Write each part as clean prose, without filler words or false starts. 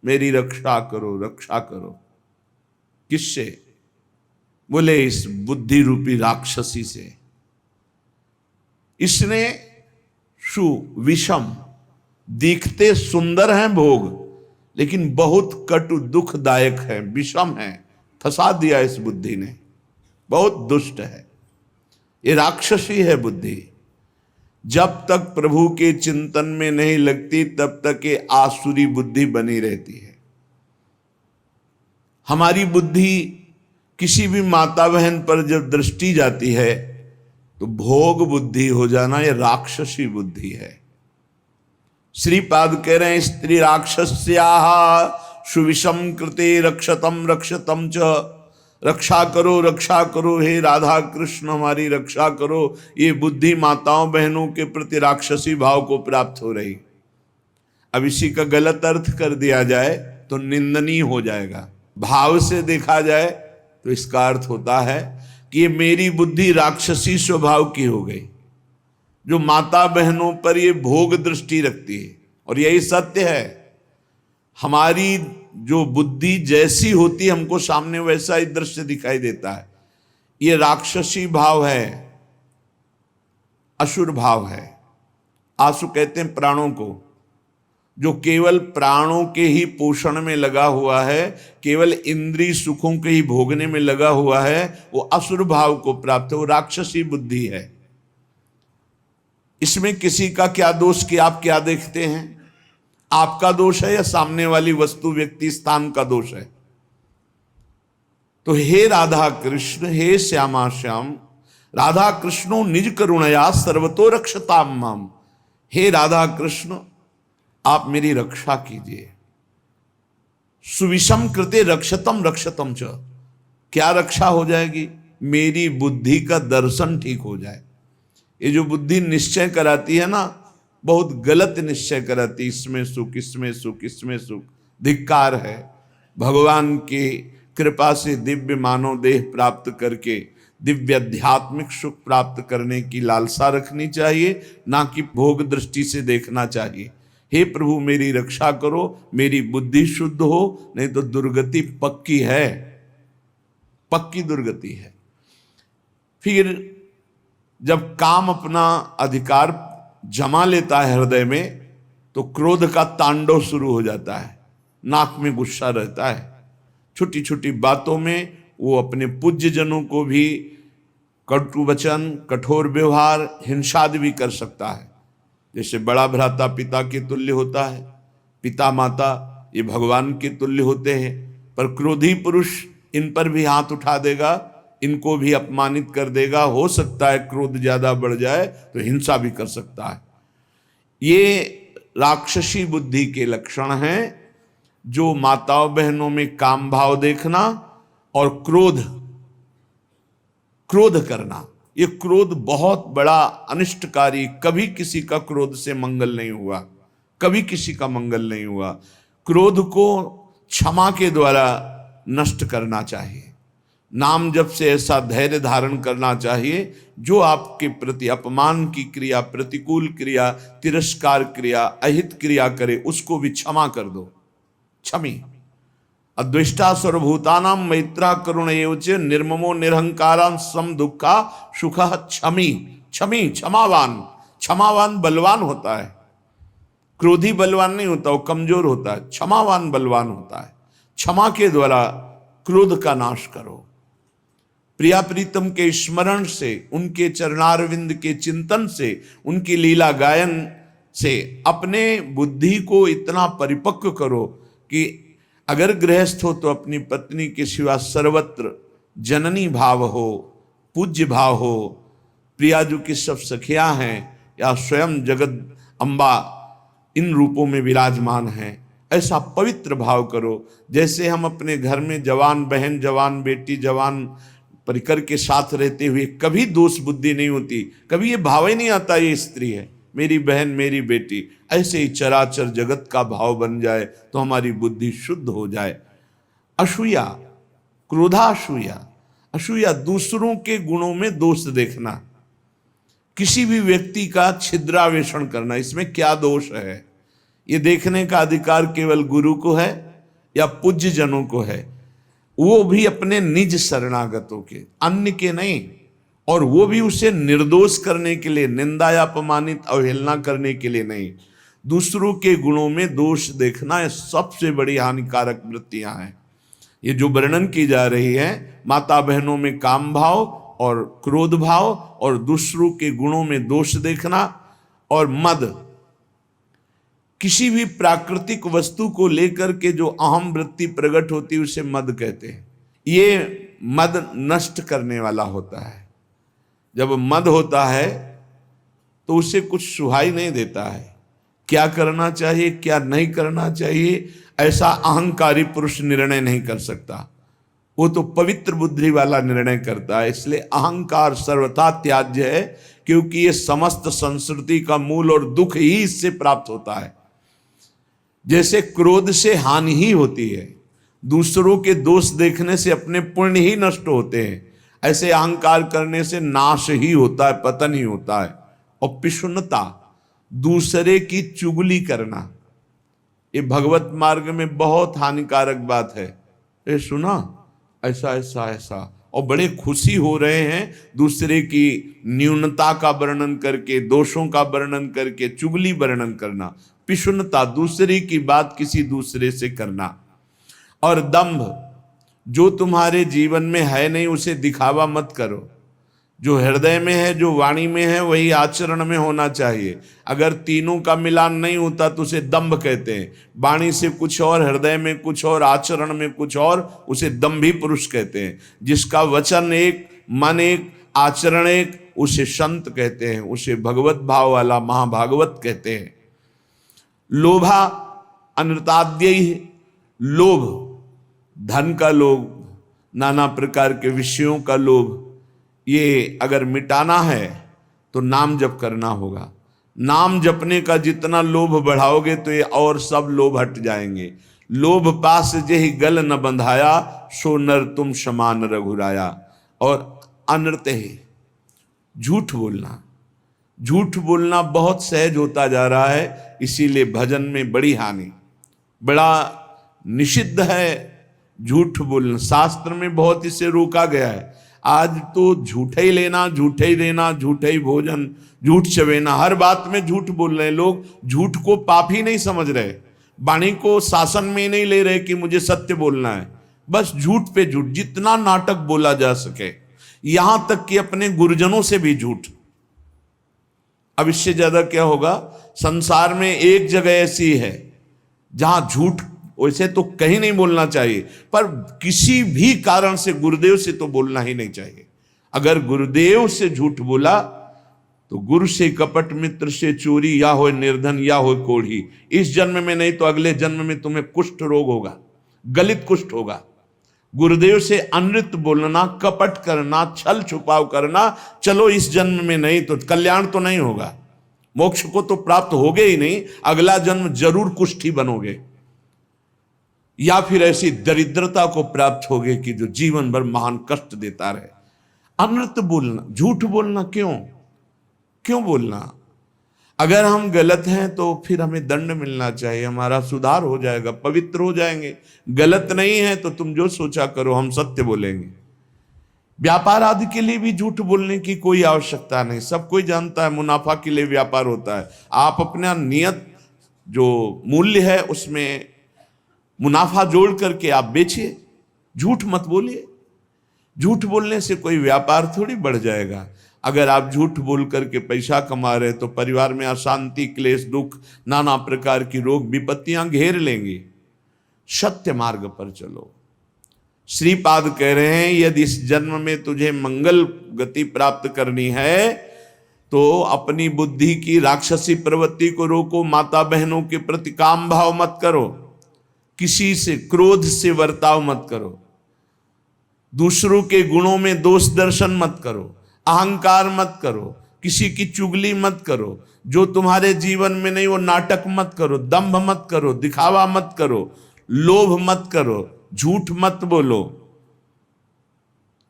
मेरी रक्षा करो, रक्षा करो। किससे? बोले इस बुद्धि रूपी राक्षसी से। इसने विषम, दिखते सुंदर हैं भोग, लेकिन बहुत कटु दुखदायक है, विषम है। फंसा दिया इस बुद्धि ने, बहुत दुष्ट है, ये राक्षसी है बुद्धि। जब तक प्रभु के चिंतन में नहीं लगती तब तक ये आसुरी बुद्धि बनी रहती है। हमारी बुद्धि किसी भी माता बहन पर जब दृष्टि जाती है तो भोग बुद्धि हो जाना, यह राक्षसी बुद्धि है। श्रीपाद कह रहे हैं स्त्री राक्षस्याः सुविषम कृते रक्षतम रक्षतम च। रक्षा करो, रक्षा करो, हे राधा कृष्ण हमारी रक्षा करो। ये बुद्धि माताओं बहनों के प्रति राक्षसी भाव को प्राप्त हो रही। अब इसी का गलत अर्थ कर दिया जाए तो निंदनीय हो जाएगा। भाव से देखा जाए तो इसका अर्थ होता है कि ये मेरी बुद्धि राक्षसी स्वभाव की हो गई, जो माता बहनों पर ये भोग दृष्टि रखती है। और यही सत्य है, हमारी जो बुद्धि जैसी होती है हमको सामने वैसा ही दृश्य दिखाई देता है। ये राक्षसी भाव है, असुर भाव है। आसु कहते हैं प्राणों को, जो केवल प्राणों के ही पोषण में लगा हुआ है, केवल इंद्रिय सुखों के ही भोगने में लगा हुआ है, वो असुर भाव को प्राप्त है, वो राक्षसी बुद्धि है। इसमें किसी का क्या दोष कि आप क्या देखते हैं? आपका दोष है या सामने वाली वस्तु व्यक्ति स्थान का दोष है? तो हे राधा कृष्ण, हे श्यामा श्याम, राधा कृष्णो निज करुणया सर्वतो रक्षताम माम। हे राधा कृष्ण आप मेरी रक्षा कीजिए। सुविषम कृते रक्षतम रक्षतम च। क्या रक्षा हो जाएगी? मेरी बुद्धि का दर्शन ठीक हो जाए। ये जो बुद्धि निश्चय कराती है ना, बहुत गलत निश्चय कराती, इसमें सुख, इसमें सुख, इसमें सुख। धिक्कार है। भगवान की कृपा से दिव्य मानव देह प्राप्त करके दिव्य आध्यात्मिक सुख प्राप्त करने की लालसा रखनी चाहिए, ना कि भोग दृष्टि से देखना चाहिए। हे प्रभु मेरी रक्षा करो, मेरी बुद्धि शुद्ध हो, नहीं तो दुर्गति पक्की है, पक्की दुर्गति है। फिर जब काम अपना अधिकार जमा लेता है हृदय में, तो क्रोध का तांडव शुरू हो जाता है। नाक में गुस्सा रहता है, छोटी छोटी बातों में वो अपने पूज्य जनों को भी कटु वचन, कठोर व्यवहार, हिंसाद भी कर सकता है। जैसे बड़ा भ्राता पिता के तुल्य होता है, पिता माता ये भगवान के तुल्य होते हैं, पर क्रोधी पुरुष इन पर भी हाथ उठा देगा, इनको भी अपमानित कर देगा। हो सकता है क्रोध ज्यादा बढ़ जाए तो हिंसा भी कर सकता है। ये राक्षसी बुद्धि के लक्षण हैं, जो माताओं बहनों में काम भाव देखना और क्रोध करना। ये क्रोध बहुत बड़ा अनिष्टकारी, कभी किसी का क्रोध से मंगल नहीं हुआ, कभी किसी का मंगल नहीं हुआ। क्रोध को क्षमा के द्वारा नष्ट करना चाहिए। नाम जप से ऐसा धैर्य धारण करना चाहिए, जो आपके प्रति अपमान की क्रिया, प्रतिकूल क्रिया, तिरस्कार क्रिया, अहित क्रिया करे, उसको भी क्षमा कर दो। क्षमी अद्वेष्टा सर्वभूतानां मैत्रा करुण एवच निर्ममो निरहंकारां सम दुखा सुखः क्षमी। क्षमी क्षमावान, क्षमावान बलवान होता है, क्रोधी बलवान नहीं होता, वो कमजोर होता है। क्षमावान बलवान होता है। क्षमा के द्वारा क्रोध का नाश करो। प्रिया प्रीतम के स्मरण से, उनके चरणारविंद के चिंतन से, उनकी लीला गायन से अपने बुद्धि को इतना परिपक्व करो कि अगर गृहस्थ हो तो अपनी पत्नी के सिवा सर्वत्र जननी भाव हो, पूज्य भाव हो। प्रियाजू की सब सखियां हैं या स्वयं जगत अम्बा इन रूपों में विराजमान हैं, ऐसा पवित्र भाव करो। जैसे हम अपने घर में जवान बहन, जवान बेटी, जवान परिकर के साथ रहते हुए कभी दोष बुद्धि नहीं होती, कभी ये भाव ही नहीं आता ये स्त्री है, मेरी बहन, मेरी बेटी। ऐसे ही चराचर जगत का भाव बन जाए तो हमारी बुद्धि शुद्ध हो जाए। असूया, क्रोधासूया। असूया दूसरों के गुणों में दोष देखना, किसी भी व्यक्ति का छिद्रावेषण करना, इसमें क्या दोष है, ये देखने का अधिकार केवल गुरु को है। या पूज्य जनों को है, वो भी अपने निज शरणागतों के, अन्य के नहीं। और वो भी उसे निर्दोष करने के लिए, निंदा या अपमानित अवहेलना करने के लिए नहीं। दूसरों के गुणों में दोष देखना ये सबसे बड़ी हानिकारक वृत्तियां हैं। ये जो वर्णन की जा रही है, माता बहनों में काम भाव और क्रोध भाव और दूसरों के गुणों में दोष देखना और मद, किसी भी प्राकृतिक वस्तु को लेकर के जो अहम वृत्ति प्रकट होती है उसे मद कहते हैं। ये मद नष्ट करने वाला होता है। जब मद होता है तो उसे कुछ सुहाई नहीं देता है, क्या करना चाहिए क्या नहीं करना चाहिए ऐसा अहंकारी पुरुष निर्णय नहीं कर सकता। वो तो पवित्र बुद्धि वाला निर्णय करता है। इसलिए अहंकार सर्वथा त्याज्य है, क्योंकि ये समस्त संस्कृति का मूल और दुख ही इससे प्राप्त होता है। जैसे क्रोध से हानि ही होती है, दूसरों के दोष देखने से अपने पुण्य ही नष्ट होते हैं, ऐसे अहंकार करने से नाश ही होता है, पतन ही होता है। और पिशुनता, दूसरे की चुगली करना, ये भगवत मार्ग में बहुत हानिकारक बात है। ये सुना ऐसा ऐसा ऐसा, और बड़े खुशी हो रहे हैं दूसरे की न्यूनता का वर्णन करके, दोषों का वर्णन करके, चुगली वर्णन करना। पिशुनता, दूसरे की बात किसी दूसरे से करना। और दंभ, जो तुम्हारे जीवन में है नहीं उसे दिखावा मत करो। जो हृदय में है, जो वाणी में है, वही आचरण में होना चाहिए। अगर तीनों का मिलान नहीं होता तो उसे दंभ कहते हैं। वाणी से कुछ और, हृदय में कुछ और, आचरण में कुछ और, उसे दंभी पुरुष कहते हैं। जिसका वचन एक, मन एक, आचरण एक, उसे संत कहते हैं, उसे भगवत भाव वाला महाभागवत कहते हैं। लोभा अनृताद्य, लोभ, धन का लोभ, नाना प्रकार के विषयों का लोभ, ये अगर मिटाना है तो नाम जप करना होगा। नाम जपने का जितना लोभ बढ़ाओगे तो ये और सब लोभ हट जाएंगे। लोभ पास जेहि गल न बंधाया, सो नर तुम समान रघुराया। और अनृत है, झूठ बोलना। झूठ बोलना बहुत सहज होता जा रहा है, इसीलिए भजन में बड़ी हानि, बड़ा निषिद्ध है झूठ बोलना। शास्त्र में बहुत इसे रोका गया है। आज तो झूठे ही लेना, झूठे ही देना, झूठे ही भोजन, झूठ चवेना, हर बात में झूठ बोल रहे हैं लोग। झूठ को पाप ही नहीं समझ रहे, वाणी को शासन में नहीं ले रहे कि मुझे सत्य बोलना है। बस झूठ पे झूठ, जितना नाटक बोला जा सके, यहां तक कि अपने गुरुजनों से भी झूठ। अब इससे ज्यादा क्या होगा? संसार में एक जगह ऐसी है जहां झूठ वैसे तो कहीं नहीं बोलना चाहिए, पर किसी भी कारण से गुरुदेव से तो बोलना ही नहीं चाहिए। अगर गुरुदेव से झूठ बोला तो गुरु से कपट, मित्र से चोरी, या हो निर्धन या हो कोढ़ी। इस जन्म में नहीं तो अगले जन्म में तुम्हें कुष्ठ रोग होगा, गलित कुष्ठ होगा। गुरुदेव से अनृत बोलना, कपट करना, छल छुपाव करना, चलो इस जन्म में नहीं तो कल्याण तो नहीं होगा, मोक्ष को तो प्राप्त होगे ही नहीं, अगला जन्म जरूर कुष्ठी बनोगे, या फिर ऐसी दरिद्रता को प्राप्त होगे कि जो जीवन भर महान कष्ट देता रहे। अनृत बोलना, झूठ बोलना, क्यों बोलना? अगर हम गलत हैं तो फिर हमें दंड मिलना चाहिए, हमारा सुधार हो जाएगा, पवित्र हो जाएंगे। गलत नहीं है तो तुम जो सोचा करो, हम सत्य बोलेंगे। व्यापार आदि के लिए भी झूठ बोलने की कोई आवश्यकता नहीं, सब कोई जानता है मुनाफा के लिए व्यापार होता है। आप अपना नियत जो मूल्य है उसमें मुनाफा जोड़ करके आप बेचिए, झूठ मत बोलिए। झूठ बोलने से कोई व्यापार थोड़ी बढ़ जाएगा। अगर आप झूठ बोल करके पैसा कमा रहे तो परिवार में अशांति, क्लेश, दुख, नाना प्रकार की रोग विपत्तियां घेर लेंगी। सत्य मार्ग पर चलो। श्रीपाद कह रहे हैं, यदि इस जन्म में तुझे मंगल गति प्राप्त करनी है तो अपनी बुद्धि की राक्षसी प्रवृत्ति को रोको। माता बहनों के प्रति काम भाव मत करो, किसी से क्रोध से वर्ताव मत करो, दूसरों के गुणों में दोष दर्शन मत करो, अहंकार मत करो, किसी की चुगली मत करो, जो तुम्हारे जीवन में नहीं वो नाटक मत करो, दंभ मत करो, दिखावा मत करो, लोभ मत करो, झूठ मत बोलो।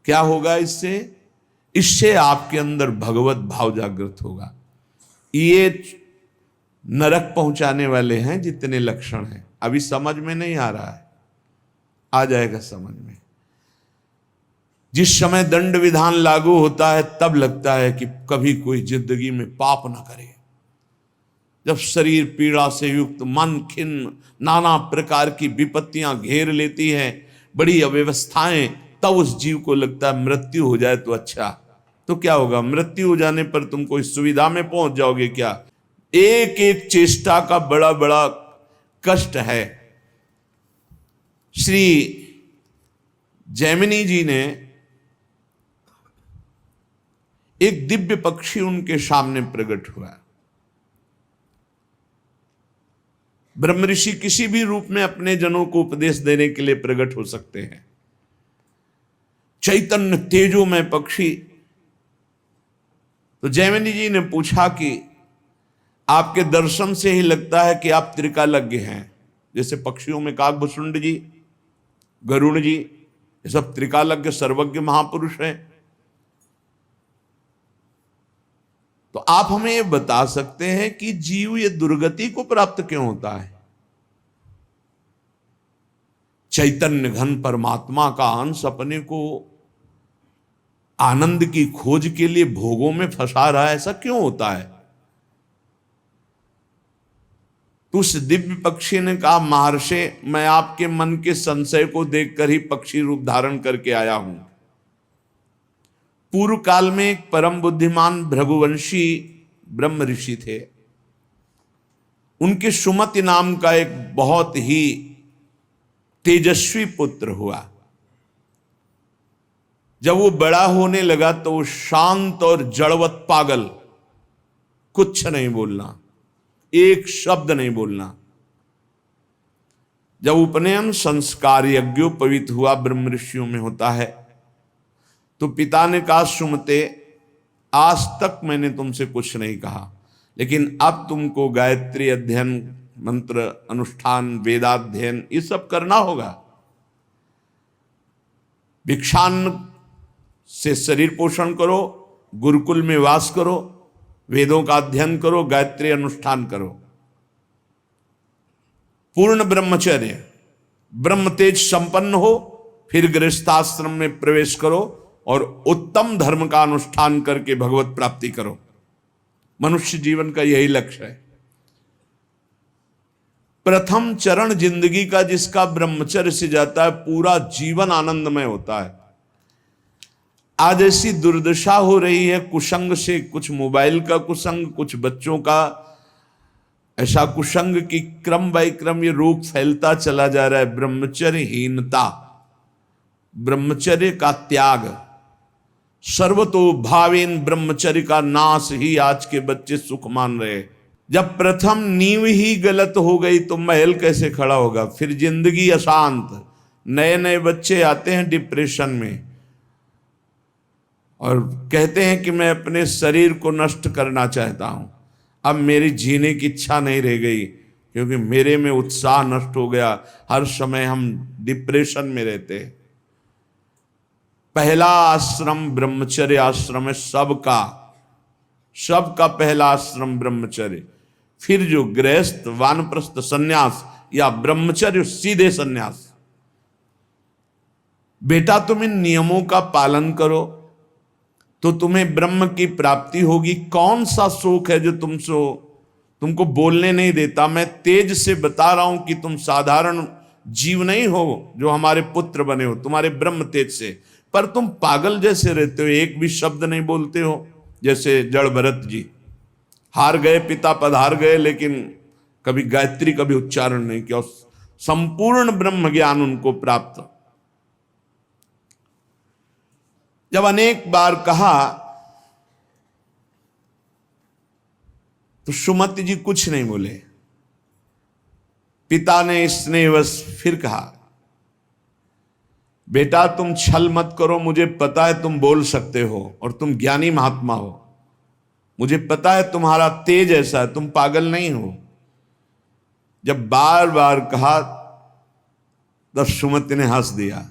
क्या होगा इससे? इससे आपके अंदर भगवत भाव जागृत होगा। ये नरक पहुंचाने वाले हैं जितने लक्षण हैं, अभी समझ में नहीं आ रहा है। आ जाएगा समझ में। जिस समय दंड विधान लागू होता है तब लगता है कि कभी कोई जिंदगी में पाप ना करे। जब शरीर पीड़ा से युक्त, मन खिन्न, नाना प्रकार की विपत्तियां घेर लेती हैं, बड़ी अव्यवस्थाएं, तब उस जीव को लगता है मृत्यु हो जाए तो अच्छा। तो क्या होगा? मृत्यु हो जाने पर तुम कोई सुविधा में पहुंच जाओगे क्या? एक एक चेष्टा का बड़ा बड़ा कष्ट है। श्री जैमिनी जी ने एक दिव्य पक्षी उनके सामने प्रकट हुआ। ब्रह्म ऋषि किसी भी रूप में अपने जनों को उपदेश देने के लिए प्रकट हो सकते हैं। चैतन्य तेजोमय पक्षी। तो जैमिनी जी ने पूछा कि आपके दर्शन से ही लगता है कि आप त्रिकालज्ञ हैं। जैसे पक्षियों में काकभुसुंड जी, गरुड़ जी, ये सब त्रिकालज्ञ सर्वज्ञ महापुरुष हैं। तो आप हमें ये बता सकते हैं कि जीव ये दुर्गति को प्राप्त क्यों होता है? चैतन्य घन परमात्मा का अंश अपने को आनंद की खोज के लिए भोगों में फंसा रहा है, ऐसा क्यों होता है? तो उस दिव्य पक्षी ने कहा, महर्षि, मैं आपके मन के संशय को देखकर ही पक्षी रूप धारण करके आया हूं। पूर्व काल में एक परम बुद्धिमान भृगुवंशी ब्रह्म ऋषि थे। उनके सुमति नाम का एक बहुत ही तेजस्वी पुत्र हुआ। जब वो बड़ा होने लगा तो वो शांत और जड़वत पागल, कुछ नहीं बोलना, एक शब्द नहीं बोलना। जब उपनयन संस्कार यज्ञोपवीत हुआ, ब्रह्म ऋषियों में होता है, तो पिता ने कहा, सुमते, आज तक मैंने तुमसे कुछ नहीं कहा, लेकिन अब तुमको गायत्री अध्ययन, मंत्र अनुष्ठान, वेदाध्ययन, ये सब करना होगा। भिक्षान्न से शरीर पोषण करो, गुरुकुल में वास करो, वेदों का अध्ययन करो, गायत्री अनुष्ठान करो, पूर्ण ब्रह्मचर्य, ब्रह्म तेज संपन्न हो, फिर गृहस्थाश्रम में प्रवेश करो और उत्तम धर्म का अनुष्ठान करके भगवत प्राप्ति करो। मनुष्य जीवन का यही लक्ष्य है। प्रथम चरण जिंदगी का जिसका ब्रह्मचर्य से जाता है, पूरा जीवन आनंदमय होता है। आज ऐसी दुर्दशा हो रही है कुसंग से, कुछ मोबाइल का कुसंग, कुछ बच्चों का ऐसा कुसंग कि क्रम बाय क्रम ये रोग फैलता चला जा रहा है। ब्रह्मचर्यहीनता, ब्रह्मचर्य का त्याग, सर्वतो भावेन ब्रह्मचर्य का नाश ही आज के बच्चे सुख मान रहे। जब प्रथम नींव ही गलत हो गई तो महल कैसे खड़ा होगा? फिर जिंदगी अशांत। नए नए बच्चे आते हैं डिप्रेशन में और कहते हैं कि मैं अपने शरीर को नष्ट करना चाहता हूं, अब मेरी जीने की इच्छा नहीं रह गई क्योंकि मेरे में उत्साह नष्ट हो गया। हर समय हम डिप्रेशन में रहते हैं। पहला आश्रम ब्रह्मचर्य आश्रम है, सबका पहला आश्रम ब्रह्मचर्य। फिर जो गृहस्थ, वानप्रस्थ, सन्यास या ब्रह्मचर्य सीधे सन्यास। बेटा तुम इन नियमों का पालन करो तो तुम्हें ब्रह्म की प्राप्ति होगी। कौन सा शोक है जो तुमको बोलने नहीं देता? मैं तेज से बता रहा हूं कि तुम साधारण जीव नहीं हो जो हमारे पुत्र बने हो, तुम्हारे ब्रह्म तेज से, पर तुम पागल जैसे रहते हो, एक भी शब्द नहीं बोलते हो। जैसे जड़ भरत जी हार गए, पिता पधार गए, लेकिन कभी गायत्री कभी उच्चारण नहीं किया। संपूर्ण ब्रह्म ज्ञान उनको प्राप्त। जब अनेक बार कहा तो सुमति जी कुछ नहीं बोले। पिता ने स्नेहवश फिर कहा, बेटा तुम छल मत करो, मुझे पता है तुम बोल सकते हो और तुम ज्ञानी महात्मा हो, मुझे पता है तुम्हारा तेज ऐसा है, तुम पागल नहीं हो। जब बार बार कहा तब सुमति ने हंस दिया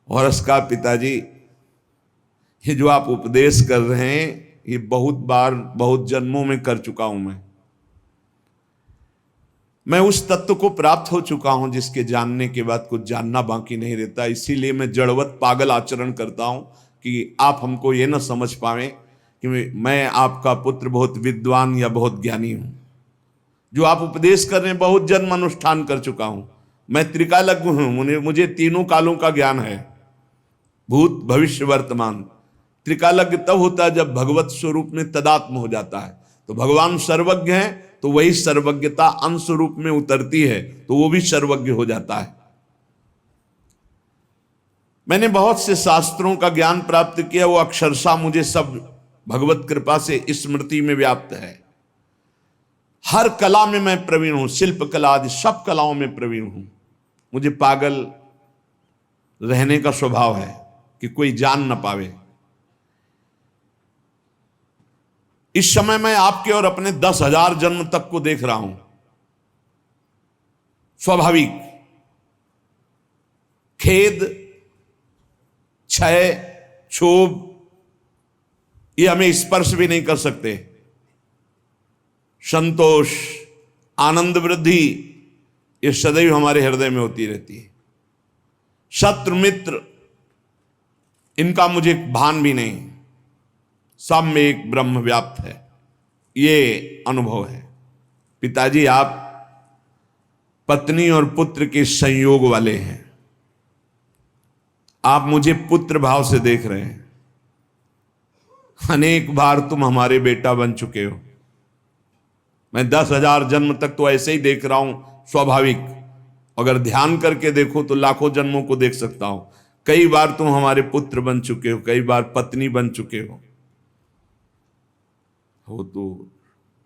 और उसका, पिताजी ये जो आप उपदेश कर रहे हैं ये बहुत बार, बहुत जन्मों में कर चुका हूं मैं उस तत्व को प्राप्त हो चुका हूं जिसके जानने के बाद कुछ जानना बाकी नहीं रहता। इसीलिए मैं जड़वत पागल आचरण करता हूं कि आप हमको ये ना समझ पाए कि मैं आपका पुत्र बहुत विद्वान या बहुत ज्ञानी हूं। जो आप उपदेश कर रहे हैं, बहुत जन्म अनुष्ठान कर चुका हूं। मैं त्रिकालज्ञ हूं, मुझे तीनों कालों का ज्ञान है, भूत भविष्य वर्तमान। त्रिकालज्ञ तब होता है जब भगवत स्वरूप में तदात्म हो जाता है। तो भगवान सर्वज्ञ हैं, तो वही सर्वज्ञता अंश रूप में उतरती है, तो वो भी सर्वज्ञ हो जाता है। मैंने बहुत से शास्त्रों का ज्ञान प्राप्त किया, वो अक्षरशः मुझे सब भगवत कृपा से स्मृति में व्याप्त है। हर कला में मैं प्रवीण हूं, शिल्प कला आदि सब कलाओं में प्रवीण हूं। मुझे पागल रहने का स्वभाव है कि कोई जान न पावे। इस समय मैं आपके और अपने 10,000 जन्म तक को देख रहा हूं। स्वाभाविक खेद, क्षय, क्षोभ ये हमें स्पर्श भी नहीं कर सकते। संतोष, आनंद वृद्धि ये सदैव हमारे हृदय में होती रहती है। शत्रु मित्र इनका मुझे भान भी नहीं, सब में एक ब्रह्म व्याप्त है, ये अनुभव है। पिताजी आप पत्नी और पुत्र के संयोग वाले हैं। आप मुझे पुत्र भाव से देख रहे हैं। अनेक बार तुम हमारे बेटा बन चुके हो। मैं 10,000 जन्म तक तो ऐसे ही देख रहा हूं, स्वाभाविक। अगर ध्यान करके देखो तो लाखों जन्मों को देख सकता हूं। कई बार तुम हमारे पुत्र बन चुके हो, कई बार पत्नी बन चुके हो। तो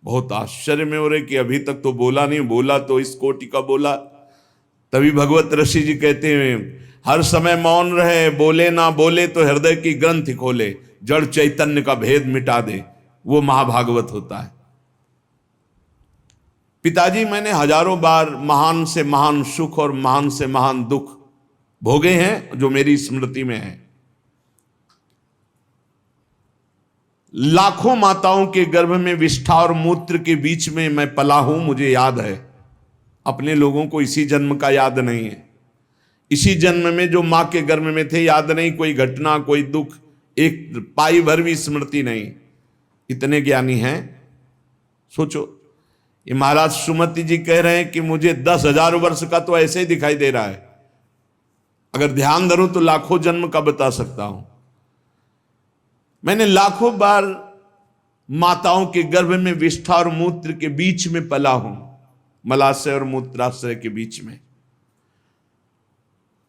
बहुत आश्चर्य में हो रहे कि अभी तक तो बोला नहीं, बोला तो इस कोटि का बोला। तभी भगवत ऋषि जी कहते हैं, हर समय मौन रहे, बोले ना बोले तो हृदय की ग्रंथि खोले, जड़ चैतन्य का भेद मिटा दे, वो महाभागवत होता है। पिताजी मैंने हजारों बार महान से महान सुख और महान से महान दुख भोगे हैं जो मेरी स्मृति में है। लाखों माताओं के गर्भ में विष्ठा और मूत्र के बीच में मैं पला हूं, मुझे याद है। अपने लोगों को इसी जन्म का याद नहीं है। इसी जन्म में जो मां के गर्भ में थे याद नहीं, कोई घटना, कोई दुख, एक पाई भर भी स्मृति नहीं। इतने ज्ञानी हैं। सोचो, ये महाराज सुमति जी कह रहे हैं कि मुझे 10,000 वर्ष का तो ऐसे ही दिखाई दे रहा है। अगर ध्यान धरूं तो लाखों जन्म का बता सकता हूं। मैंने लाखों बार माताओं के गर्भ में विष्ठा और मूत्र के बीच में पला हूं, मलाशय और मूत्राशय के बीच में।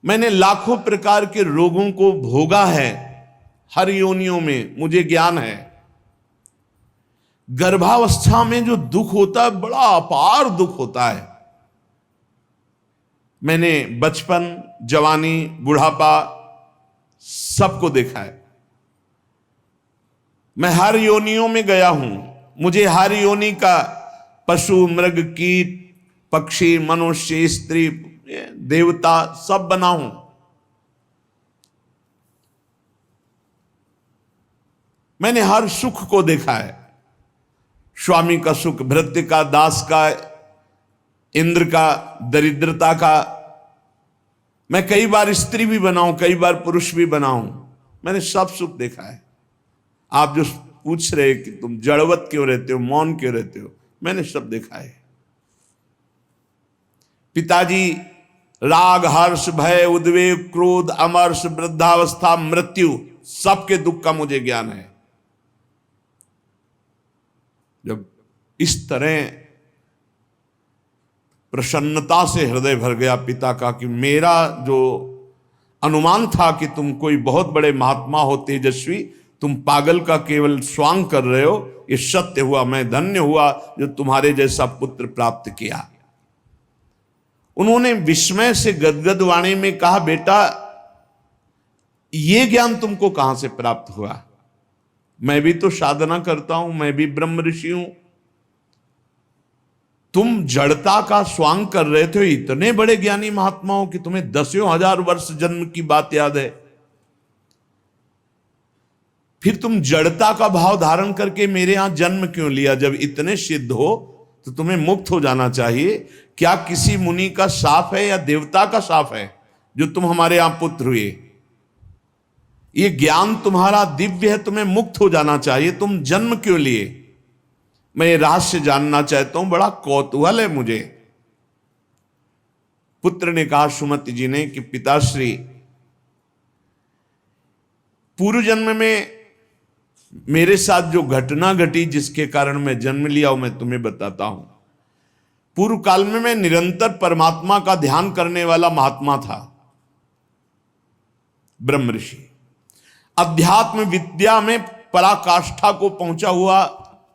मैंने लाखों प्रकार के रोगों को भोगा है, हर योनियों में मुझे ज्ञान है। गर्भावस्था में जो दुख होता है बड़ा अपार दुख होता है। मैंने बचपन, जवानी, बुढ़ापा सबको देखा है। मैं हर योनियों में गया हूं। मुझे हर योनि का पशु, मृग, कीट, पक्षी, मनुष्य, स्त्री, देवता सब बना हूं। मैंने हर सुख को देखा है। स्वामी का सुख, भृत्य का, दास का, इंद्र का, दरिद्रता का। मैं कई बार स्त्री भी बना हूं, कई बार पुरुष भी बना हूं। मैंने सब सुख देखा है। आप जो पूछ रहे कि तुम जड़वत क्यों रहते हो, मौन क्यों रहते हो, मैंने सब देखा है। पिताजी राग, हर्ष, भय, उद्वेग, क्रोध, अमर्ष, वृद्धावस्था, मृत्यु सबके दुख का मुझे ज्ञान है। जब इस तरह प्रसन्नता से हृदय भर गया पिता का कि मेरा जो अनुमान था कि तुम कोई बहुत बड़े महात्मा हो, तेजस्वी, तुम पागल का केवल स्वांग कर रहे हो, ये सत्य हुआ। मैं धन्य हुआ जो तुम्हारे जैसा पुत्र प्राप्त किया। उन्होंने विस्मय से गदगद वाणी में कहा, बेटा ये ज्ञान तुमको कहां से प्राप्त हुआ? मैं भी तो साधना करता हूं, मैं भी ब्रह्म ऋषि हूं। तुम जड़ता का स्वांग कर रहे थे, इतने बड़े ज्ञानी महात्माओं की तुम्हें 10,000 वर्ष जन्म की बात याद है। फिर तुम जड़ता का भाव धारण करके मेरे यहां जन्म क्यों लिया? जब इतने सिद्ध हो तो तुम्हें मुक्त हो जाना चाहिए। क्या किसी मुनि का शाप है या देवता का शाप है जो तुम हमारे यहां पुत्र हुए? ये ज्ञान तुम्हारा दिव्य है, तुम्हें मुक्त हो जाना चाहिए, तुम जन्म क्यों लिए? मैं ये रहस्य जानना चाहता हूं, बड़ा कौतूहल है मुझे। पुत्र ने कहा सुमति जी ने कि पिताश्री, पूर्व जन्म में मेरे साथ जो घटना घटी जिसके कारण मैं जन्म लिया वो मैं तुम्हें बताता हूं। पूर्व काल में मैं निरंतर परमात्मा का ध्यान करने वाला महात्मा था, ब्रह्म ऋषि, अध्यात्म विद्या में पराकाष्ठा को पहुंचा हुआ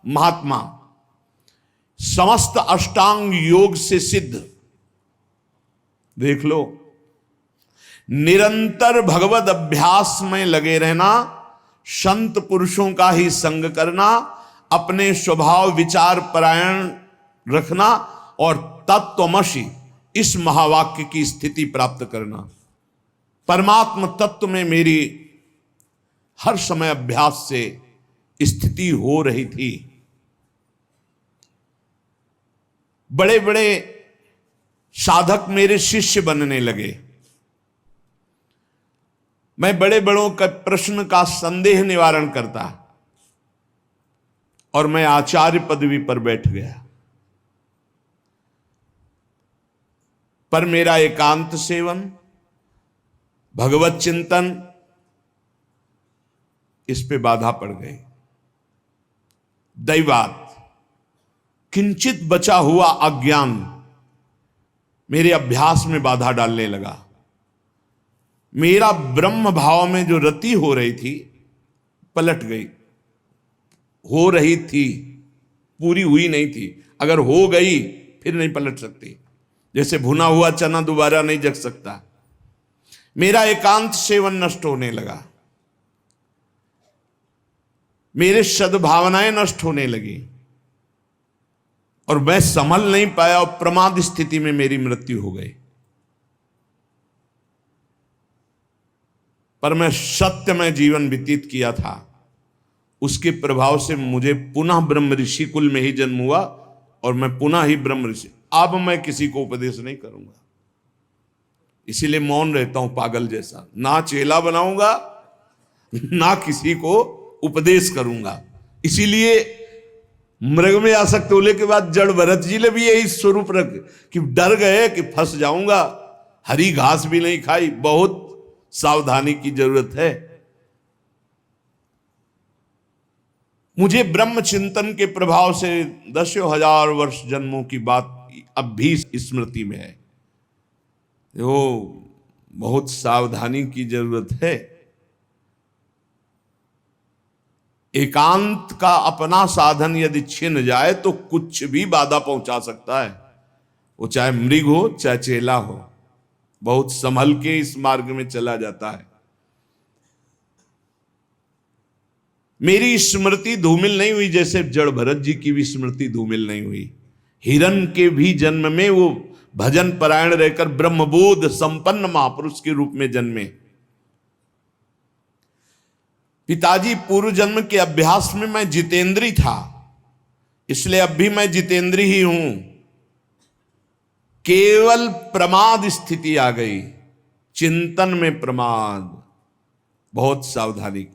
महात्मा, समस्त अष्टांग योग से सिद्ध। देख लो, निरंतर भगवत अभ्यास में लगे रहना, संत पुरुषों का ही संग करना, अपने स्वभाव विचार परायण रखना और तत्वमसि इस महावाक्य की स्थिति प्राप्त करना। परमात्म तत्व में मेरी हर समय अभ्यास से स्थिति हो रही थी। बड़े बड़े साधक मेरे शिष्य बनने लगे। मैं बड़े बड़ों का प्रश्न का संदेह निवारण करता और मैं आचार्य पदवी पर बैठ गया। पर मेरा एकांत सेवन, भगवत चिंतन, इस पे बाधा पड़ गई। दैवात किंचित बचा हुआ अज्ञान मेरे अभ्यास में बाधा डालने लगा। मेरा ब्रह्म भाव में जो रति हो रही थी पलट गई। हो रही थी, पूरी हुई नहीं थी। अगर हो गई फिर नहीं पलट सकती। जैसे भुना हुआ चना दोबारा नहीं जग सकता। मेरा एकांत सेवन नष्ट होने लगा, मेरे सद्भावनाएं नष्ट होने लगी और मैं संभल नहीं पाया और प्रमाद स्थिति में मेरी मृत्यु हो गई। पर मैं सत्यमय जीवन व्यतीत किया था, उसके प्रभाव से मुझे पुनः ब्रह्म ऋषि कुल में ही जन्म हुआ और मैं पुनः ही ब्रह्म ऋषि। अब मैं किसी को उपदेश नहीं करूंगा, इसीलिए मौन रहता हूं पागल जैसा। ना चेला बनाऊंगा ना किसी को उपदेश करूंगा। इसीलिए मृग में आसक्त होने के बाद जड़ भरत जी ने भी यही स्वरूप रख कि डर गए कि फंस जाऊंगा। हरी घास भी नहीं खाई, बहुत सावधानी की जरूरत है। मुझे ब्रह्म चिंतन के प्रभाव से दसों हजार वर्ष जन्मों की बात अब भी स्मृति में है। वो बहुत सावधानी की जरूरत है। एकांत का अपना साधन यदि छिन जाए तो कुछ भी बाधा पहुंचा सकता है, वो चाहे मृग हो चाहे चेला हो। बहुत संभल के इस मार्ग में चला जाता है। मेरी स्मृति धूमिल नहीं हुई जैसे जड़ भरत जी की भी स्मृति धूमिल नहीं हुई। हिरण के भी जन्म में वो भजन परायण रहकर ब्रह्मबोध संपन्न महापुरुष के रूप में जन्मे। पिताजी पूर्व जन्म के अभ्यास में मैं जितेंद्री था, इसलिए अब भी मैं जितेंद्री ही हूं। केवल प्रमाद स्थिति आ गई, चिंतन में प्रमाद, बहुत सावधानी।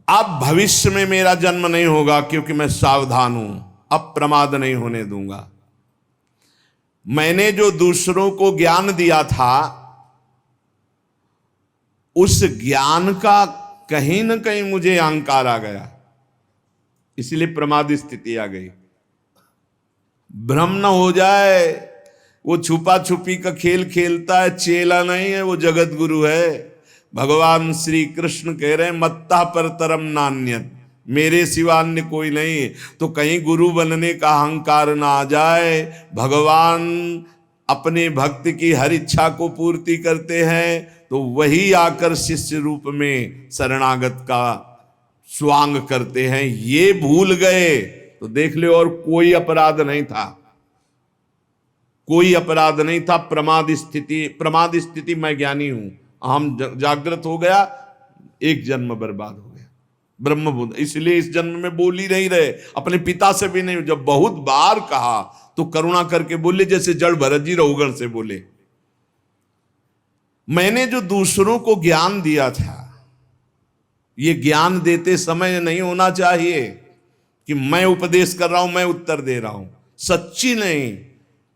अब भविष्य में मेरा जन्म नहीं होगा क्योंकि मैं सावधान हूं, अब प्रमाद नहीं होने दूंगा। मैंने जो दूसरों को ज्ञान दिया था उस ज्ञान का कहीं ना कहीं मुझे अहंकार आ गया, इसलिए प्रमाद स्थिति आ गई। भ्रम न हो जाए, वो छुपा छुपी का खेल खेलता है, चेला नहीं है, वो जगत गुरु है। भगवान श्री कृष्ण कह रहे हैं मत्ता पर तरम नान्यत, मेरे सिवा अन्य कोई नहीं। तो कहीं गुरु बनने का अहंकार ना आ जाए। भगवान अपने भक्त की हर इच्छा को पूर्ति करते हैं तो वही आकर शिष्य रूप में शरणागत का स्वांग करते हैं। ये भूल गए तो देख ले, और कोई अपराध नहीं था, कोई अपराध नहीं था। प्रमाद स्थिति मैं ज्ञानी हूं, हम जागृत हो गया, एक जन्म बर्बाद हो गया। ब्रह्म बुद्ध, इसलिए इस जन्म में बोल ही नहीं रहे, अपने पिता से भी नहीं। जब बहुत बार कहा तो करुणा करके बोले, जैसे जड़ भरत जी रघुगण से बोले, मैंने जो दूसरों को ज्ञान दिया था, ये ज्ञान देते समय नहीं होना चाहिए कि मैं उपदेश कर रहा हूं, मैं उत्तर दे रहा हूं। सच्ची नहीं,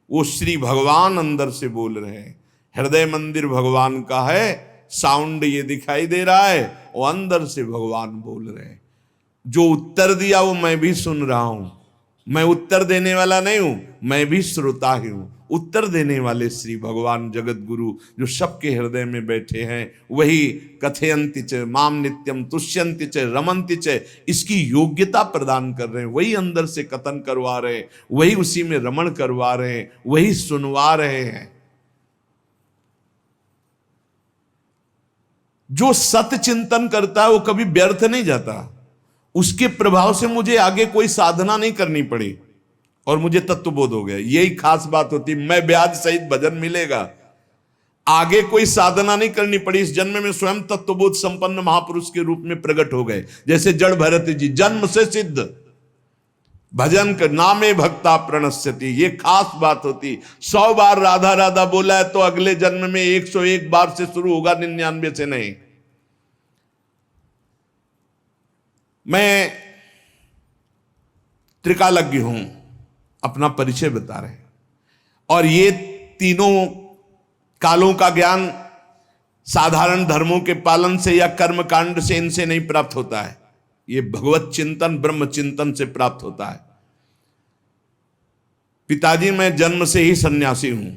वो श्री भगवान अंदर से बोल रहे हैं। हृदय मंदिर भगवान का है, साउंड ये दिखाई दे रहा है और अंदर से भगवान बोल रहे हैं। जो उत्तर दिया वो मैं भी सुन रहा हूं, मैं उत्तर देने वाला नहीं हूं, मैं भी श्रोता ही हूं। उत्तर देने वाले श्री भगवान जगत गुरु जो सबके हृदय में बैठे हैं, वही कथयन्ति च माम नित्यम तुष्यन्ति च रमन्ति च, इसकी योग्यता प्रदान कर रहे हैं। वही अंदर से कथन करवा रहे हैं, वही उसी में रमण करवा रहे हैं, वही सुनवा रहे हैं। जो सत्य चिंतन करता है वो कभी व्यर्थ नहीं जाता। उसके प्रभाव से मुझे आगे कोई साधना नहीं करनी पड़ी और मुझे तत्वबोध हो गया। यही खास बात होती, मैं ब्याज सहित भजन मिलेगा, आगे कोई साधना नहीं करनी पड़ी। इस जन्म में स्वयं तत्वबोध संपन्न महापुरुष के रूप में प्रकट हो गए। जैसे जड़ भरत जी, जन्म से सिद्ध, भजन कर नामे भक्ता प्रणश्यति, ये खास बात होती। 100 बार राधा राधा बोला है तो अगले जन्म में 101 बार से शुरू होगा, 99 से नहीं। मैं त्रिकालज्ञ हूं, अपना परिचय बता रहे हैं। और ये तीनों कालों का ज्ञान साधारण धर्मों के पालन से या कर्म कांड से इनसे नहीं प्राप्त होता है, ये भगवत चिंतन ब्रह्म चिंतन से प्राप्त होता है। पिताजी, मैं जन्म से ही सन्यासी हूं,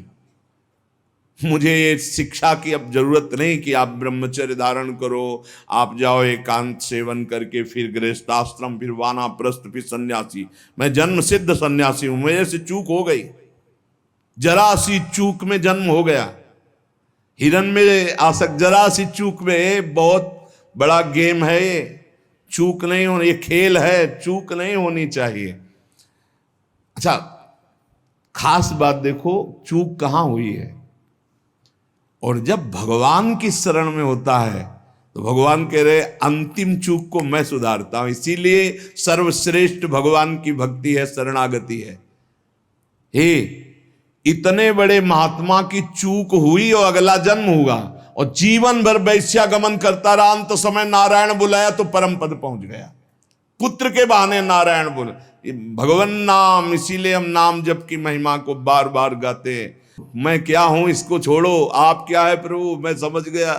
मुझे ये शिक्षा की अब जरूरत नहीं कि आप ब्रह्मचर्य धारण करो, आप जाओ एकांत सेवन करके फिर गृहस्थाश्रम, फिर वानाप्रस्थ, फिर सन्यासी। मैं जन्म सिद्ध सन्यासी हूं। मेरे से चूक हो गई, जरा सी चूक में जन्म हो गया। हिरन में आसक्त, जरा सी चूक में, बहुत बड़ा गेम है ये, चूक नहीं होनी, ये खेल है, चूक नहीं होनी चाहिए। अच्छा, खास बात देखो, चूक कहां हुई है। और जब भगवान की शरण में होता है तो भगवान कह रहे अंतिम चूक को मैं सुधारता हूं। इसीलिए सर्वश्रेष्ठ भगवान की भक्ति है, शरणागति है। हे, इतने बड़े महात्मा की चूक हुई और अगला जन्म हुआ और जीवन भर वैश्यागमन करता रहा, अंत समय नारायण बुलाया तो परम पद पहुंच गया। पुत्र के बहाने नारायण बोले, भगवान नाम, इसीलिए हम नाम जप की महिमा को बार बार गाते हैं। मैं क्या हूं इसको छोड़ो, आप क्या है प्रभु, मैं समझ गया।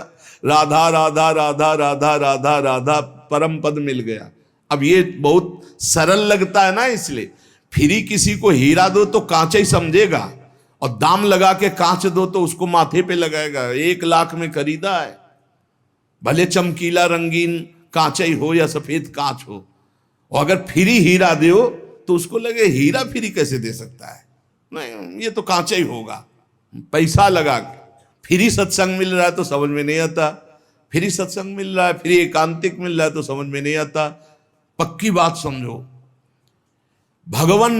राधा राधा राधा राधा राधा राधा, परम पद मिल गया। अब ये बहुत सरल लगता है ना, इसलिए फ्री किसी को हीरा दो तो कांच ही समझेगा, और दाम लगा के कांच दो तो उसको माथे पे लगाएगा। 1 लाख में खरीदा है, भले चमकीला रंगीन कांच ही हो या सफेद कांच हो, और अगर फ्री हीरा दो तो उसको लगे हीरा फ्री कैसे दे सकता है, नहीं ये तो कांच ही होगा। पैसा लगा के फ्री सत्संग मिल रहा है तो समझ में नहीं आता, फ्री सत्संग मिल रहा है, फ्री एकांतिक मिल रहा है तो समझ में नहीं आता। पक्की बात समझो, भगवान